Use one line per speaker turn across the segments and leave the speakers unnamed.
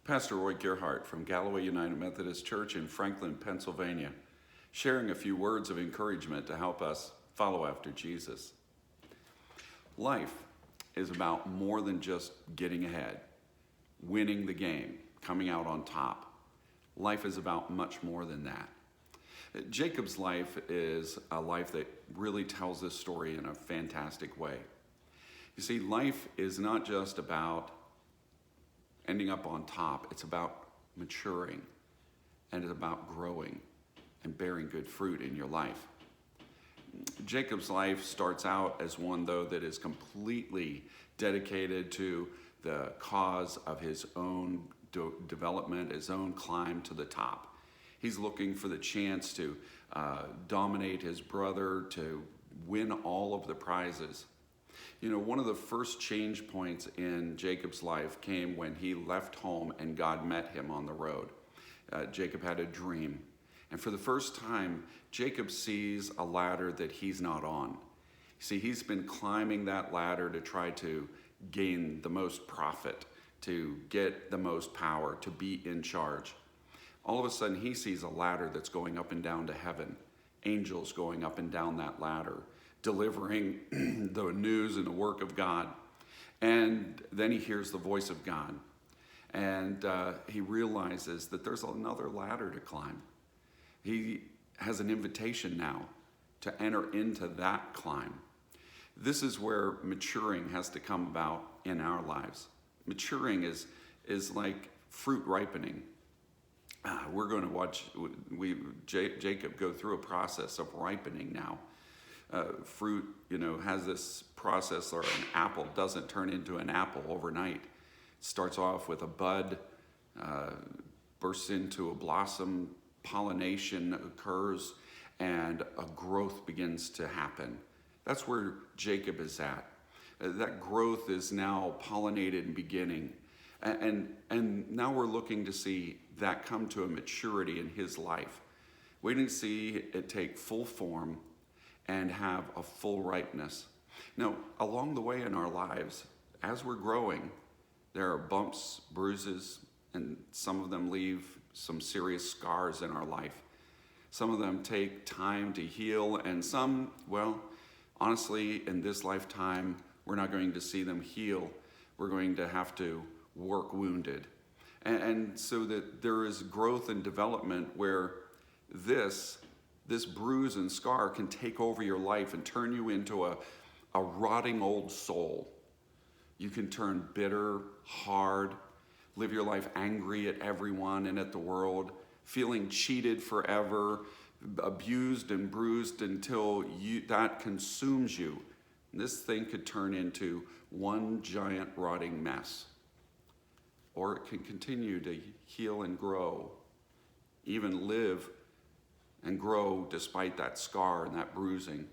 Pastor Roy Gerhart from Galloway United Methodist Church in Franklin, Pennsylvania, sharing a few words of encouragement to help us follow after Jesus. Life is about more than just getting ahead, winning the game, coming out on top. Life is about much more than that. Jacob's life is a life that really tells this story in a fantastic way. You see, life is not just about ending up on top. It's about maturing, and it's about growing and bearing good fruit in your life. Jacob's life starts out as one, though, that is completely dedicated to the cause of his own development, his own climb to the top. He's looking for the chance to dominate his brother, to win all of the prizes. You know, one of the first change points in Jacob's life came when he left home and God met him on the road. Jacob had a dream. And for the first time, Jacob sees a ladder that he's not on. See, he's been climbing that ladder to try to gain the most profit, to get the most power, to be in charge. All of a sudden, he sees a ladder that's going up and down to heaven. Angels going up and down that ladder, delivering the news and the work of God. And then he hears the voice of God. And he realizes that there's another ladder to climb. He has an invitation now to enter into that climb. This is where maturing has to come about in our lives. Maturing is like fruit ripening. We're going to watch Jacob go through a process of ripening now. Fruit, has this process, or an apple doesn't turn into an apple overnight. It starts off with a bud, bursts into a blossom, pollination occurs, and a growth begins to happen. That's where Jacob is at. That growth is now pollinated and beginning. And now we're looking to see that come to a maturity in his life. Waiting to see it take full form and have a full ripeness. Now, along the way in our lives, as we're growing, there are bumps, bruises, and some of them leave some serious scars in our life. Some of them take time to heal, and some, honestly, in this lifetime, we're not going to see them heal. We're going to have to work wounded. And so that there is growth and development where this bruise and scar can take over your life and turn you into a rotting old soul. You can turn bitter, hard, live your life angry at everyone and at the world, feeling cheated forever, abused and bruised until that consumes you. And this thing could turn into one giant rotting mess. Or it can continue to heal and grow, even live and grow despite that scar and that bruising.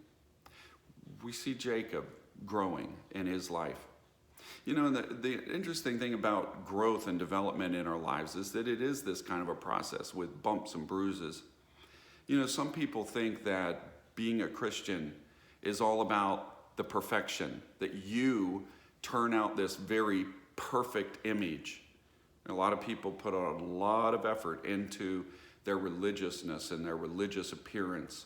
We see Jacob growing in his life. The interesting thing about growth and development in our lives is that it is this kind of a process with bumps and bruises. Some people think that being a Christian is all about the perfection, that you turn out this very perfect image. A lot of people put a lot of effort into their religiousness and their religious appearance.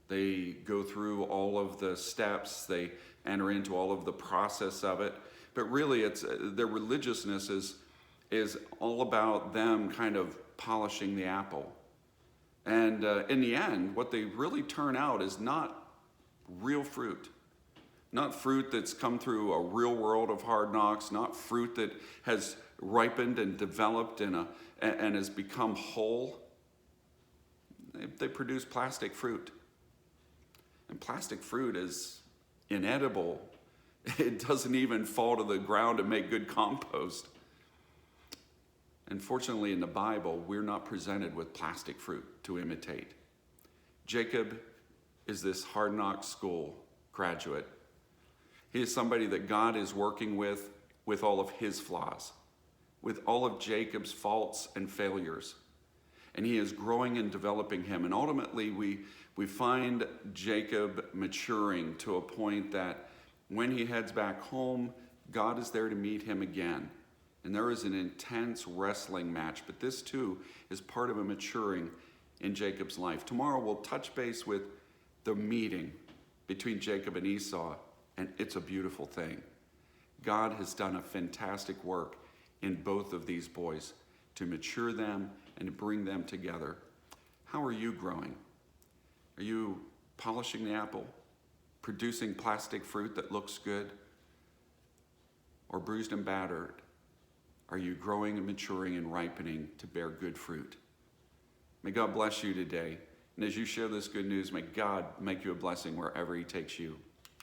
They go through all of the steps, they enter into all of the process of it, but really it's their religiousness is all about them kind of polishing the apple. And in the end, what they really turn out is not real fruit. Not fruit that's come through a real world of hard knocks, not fruit that has ripened and developed and has become whole. They produce plastic fruit. And plastic fruit is inedible. It doesn't even fall to the ground and make good compost. And fortunately in the Bible, we're not presented with plastic fruit to imitate. Jacob is this hard knock school graduate. He is somebody that God is working with all of his flaws, with all of Jacob's faults and failures. And he is growing and developing him. And ultimately, we find Jacob maturing to a point that when he heads back home, God is there to meet him again. And there is an intense wrestling match, but this too is part of a maturing in Jacob's life. Tomorrow we'll touch base with the meeting between Jacob and Esau, and it's a beautiful thing. God has done a fantastic work in both of these boys to mature them and to bring them together. How are you growing? Are you polishing the apple, producing plastic fruit that looks good, or bruised and battered? Are you growing and maturing and ripening to bear good fruit? May God bless you today. And as you share this good news, may God make you a blessing wherever he takes you.